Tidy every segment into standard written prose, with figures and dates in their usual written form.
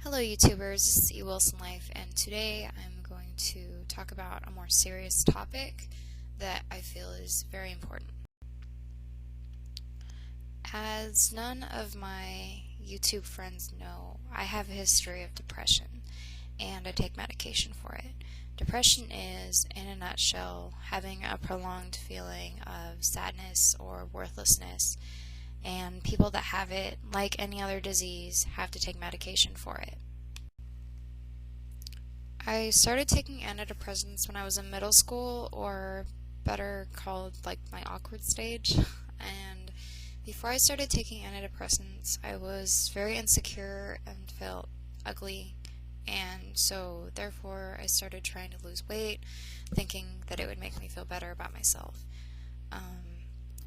Hello YouTubers, this is E. Wilson Life, and today I'm going to talk about a more serious topic that I feel is very important. As none of my YouTube friends know, I have a history of depression, and I take medication for it. Depression is, in a nutshell, having a prolonged feeling of sadness or worthlessness, and people that have it, like any other disease, have to take medication for it. I started taking antidepressants when I was in middle school, or better called like my awkward stage, and before I started taking antidepressants, I was very insecure and felt ugly, and so therefore I started trying to lose weight, thinking that it would make me feel better about myself.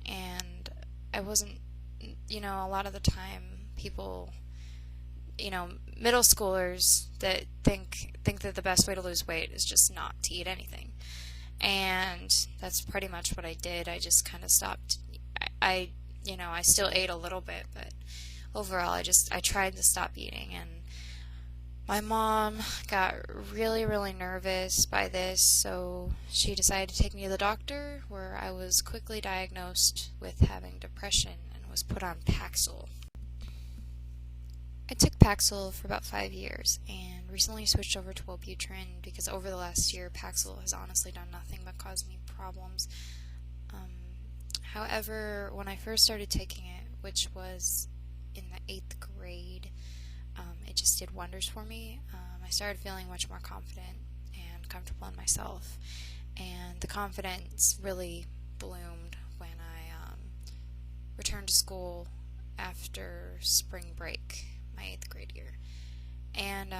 And I wasn't, a lot of the time people, middle schoolers that think that the best way to lose weight is just not to eat anything. And that's pretty much what I did. I just kind of stopped. I still ate a little bit, but overall I tried to stop eating, and my mom got really, really nervous by this, so she decided to take me to the doctor, where I was quickly diagnosed with having depression and was put on Paxil. I took Paxil for about 5 years and recently switched over to Wellbutrin because over the last year Paxil has honestly done nothing but cause me problems. However, when I first started taking it, which was in the 8th grade, it just did wonders for me. I started feeling much more confident and comfortable in myself, and the confidence really bloomed when I returned to school after spring break, my 8th grade year. And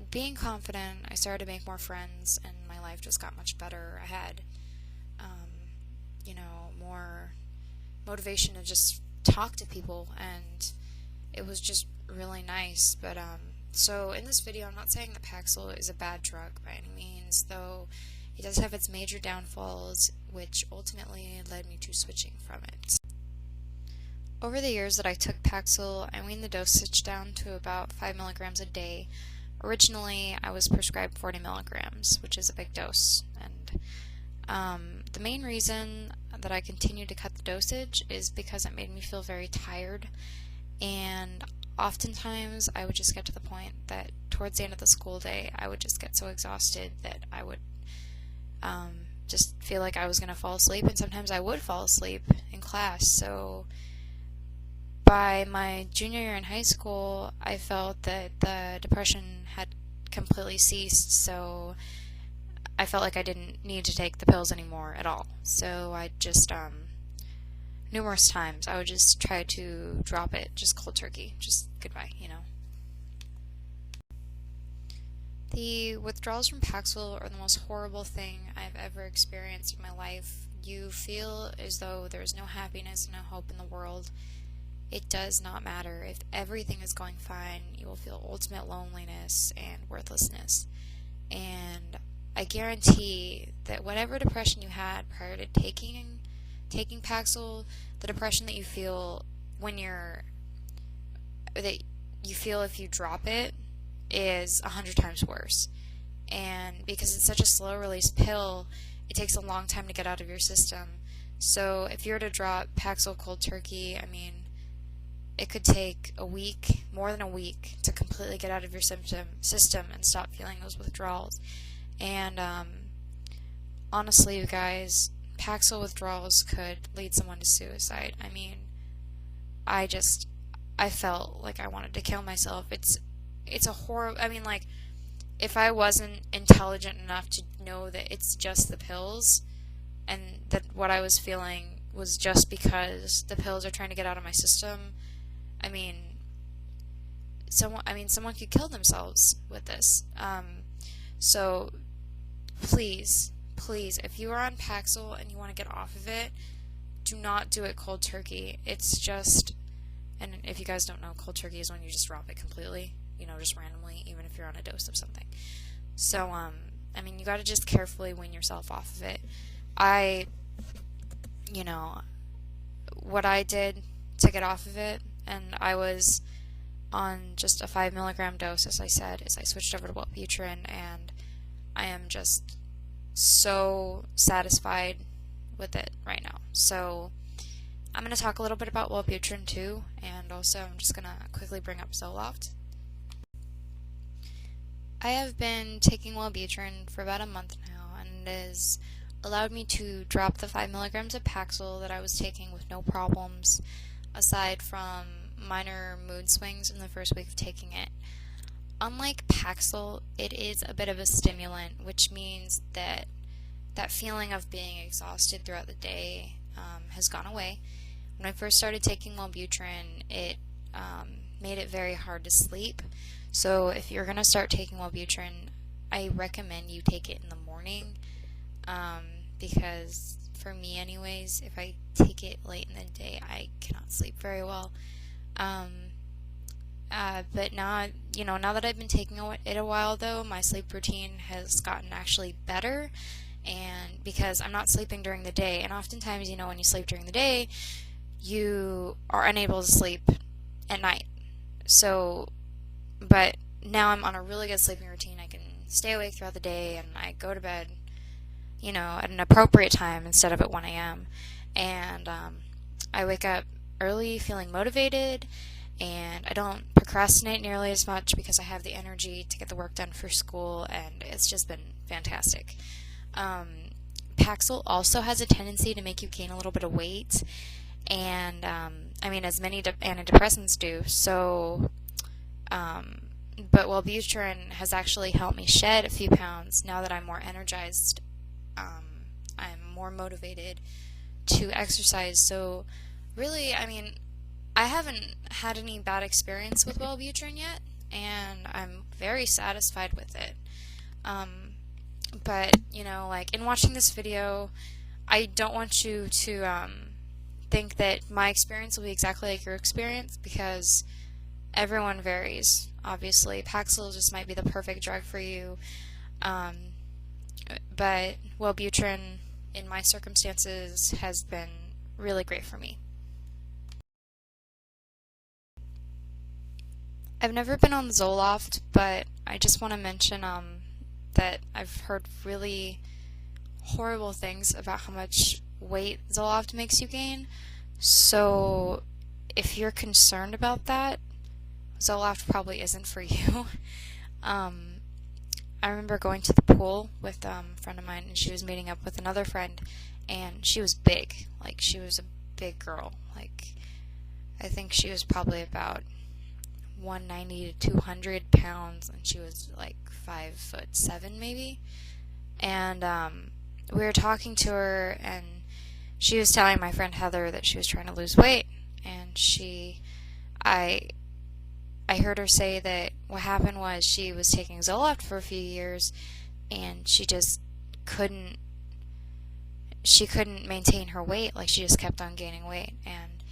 being confident, I started to make more friends, and my life just got much better. I had more motivation to just talk to people, and it was just really nice. But so in this video, I'm not saying that Paxil is a bad drug by any means, though it does have its major downfalls, which ultimately led me to switching from it. Over the years that I took Paxil, I weaned the dosage down to about 5 milligrams a day. Originally, I was prescribed 40 milligrams, which is a big dose, and the main reason that I continued to cut the dosage is because it made me feel very tired, and oftentimes I would just get to the point that towards the end of the school day I would just get so exhausted that I would just feel like I was going to fall asleep, and sometimes I would fall asleep in class. So by my junior year in high school, I felt that the depression had completely ceased, so I felt like I didn't need to take the pills anymore at all. So I just, numerous times, I would just try to drop it, just cold turkey, just goodbye, The withdrawals from Paxil are the most horrible thing I've ever experienced in my life. You feel as though there's no happiness, no hope in the world. It does not matter. If everything is going fine, you will feel ultimate loneliness and worthlessness. And I guarantee that whatever depression you had prior to taking Paxil, the depression that you feel that you feel if you drop it is 100 times worse. And because it's such a slow release pill, it takes a long time to get out of your system. So if you were to drop Paxil cold turkey, it could take a week, more than a week, to completely get out of your system and stop feeling those withdrawals. And honestly, you guys, Paxil withdrawals could lead someone to suicide. I felt like I wanted to kill myself. It's a horrible, if I wasn't intelligent enough to know that it's just the pills, and that what I was feeling was just because the pills are trying to get out of my system, someone could kill themselves with this. So please, if you are on Paxil and you want to get off of it, do not do it cold turkey. It's just, and if you guys don't know, cold turkey is when you just drop it completely, just randomly, even if you're on a dose of something. So, you gotta just carefully wean yourself off of it. What I did to get off of it, and I was on just a 5 milligram dose, as I said, is I switched over to Wellbutrin, and I am just so satisfied with it right now. So I'm going to talk a little bit about Wellbutrin too, and also I'm just going to quickly bring up Zoloft. I have been taking Wellbutrin for about a month now, and it has allowed me to drop the 5 milligrams of Paxil that I was taking with no problems, aside from minor mood swings in the first week of taking it. Unlike Paxil, it is a bit of a stimulant, which means that that feeling of being exhausted throughout the day has gone away. When I first started taking Wellbutrin, it made it very hard to sleep. So if you're going to start taking Wellbutrin, I recommend you take it in the morning, because for me anyways, if I take it late in the day, I cannot sleep very well. But now, now that I've been taking it a while though, my sleep routine has gotten actually better, and because I'm not sleeping during the day, and oftentimes, when you sleep during the day, you are unable to sleep at night. So, but now I'm on a really good sleeping routine. I can stay awake throughout the day, and I go to bed, at an appropriate time instead of at 1 a.m. And I wake up early feeling motivated, and I don't procrastinate nearly as much because I have the energy to get the work done for school, and it's just been fantastic. Paxil also has a tendency to make you gain a little bit of weight, and as many antidepressants do, so but Wellbutrin has actually helped me shed a few pounds now that I'm more energized. I'm more motivated to exercise. So really, I haven't had any bad experience with Wellbutrin yet, and I'm very satisfied with it. But, in watching this video, I don't want you to think that my experience will be exactly like your experience, because everyone varies. Obviously, Paxil just might be the perfect drug for you, but Wellbutrin, in my circumstances, has been really great for me. I've never been on Zoloft, but I just want to mention that I've heard really horrible things about how much weight Zoloft makes you gain. So if you're concerned about that, Zoloft probably isn't for you. I remember going to the pool with a friend of mine, and she was meeting up with another friend, and she was big. Like, she was a big girl. Like, I think she was probably about 190 to 200 pounds, and she was like 5'7" maybe. And we were talking to her, and she was telling my friend Heather that she was trying to lose weight, and I heard her say that what happened was she was taking Zoloft for a few years, and she just couldn't maintain her weight. Like, she just kept on gaining weight. And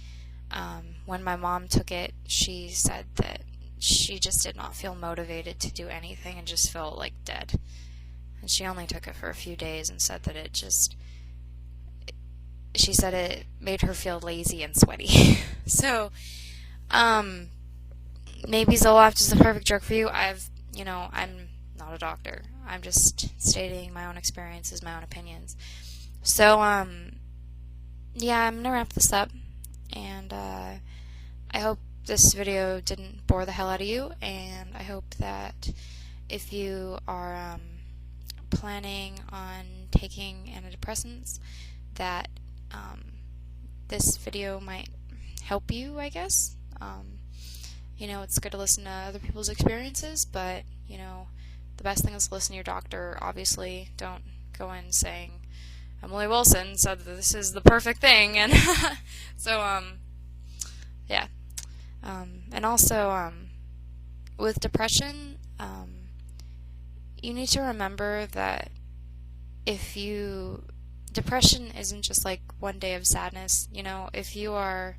when my mom took it, she said that she just did not feel motivated to do anything and just felt like dead. And she only took it for a few days and said that she said it made her feel lazy and sweaty. So, maybe Zoloft is the perfect drug for you. I'm not a doctor. I'm just stating my own experiences, my own opinions. So, yeah, I'm gonna wrap this up, and I hope this video didn't bore the hell out of you, and I hope that if you are planning on taking antidepressants, that this video might help you, I guess. It's good to listen to other people's experiences, but, the best thing is to listen to your doctor. Obviously, don't go in saying, Emily Wilson said that this is the perfect thing, and so, yeah. And also, with depression, you need to remember that depression isn't just like one day of sadness. If you're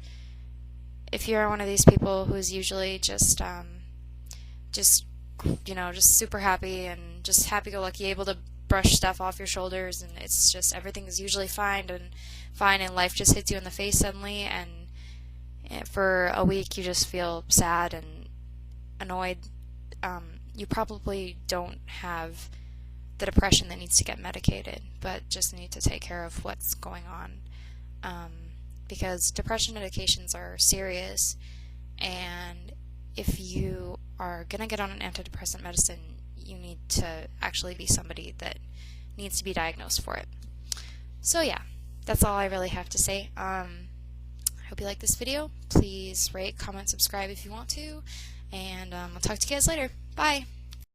one of these people who's usually just super happy and just happy-go-lucky, able to brush stuff off your shoulders, and it's just everything is usually fine, and life just hits you in the face suddenly, and for a week you just feel sad and annoyed, you probably don't have the depression that needs to get medicated, but just need to take care of what's going on. Because depression medications are serious, and if you are going to get on an antidepressant medicine, you need to actually be somebody that needs to be diagnosed for it. So yeah, that's all I really have to say. I hope you like this video. Please rate, comment, subscribe if you want to, and I'll talk to you guys later. Bye!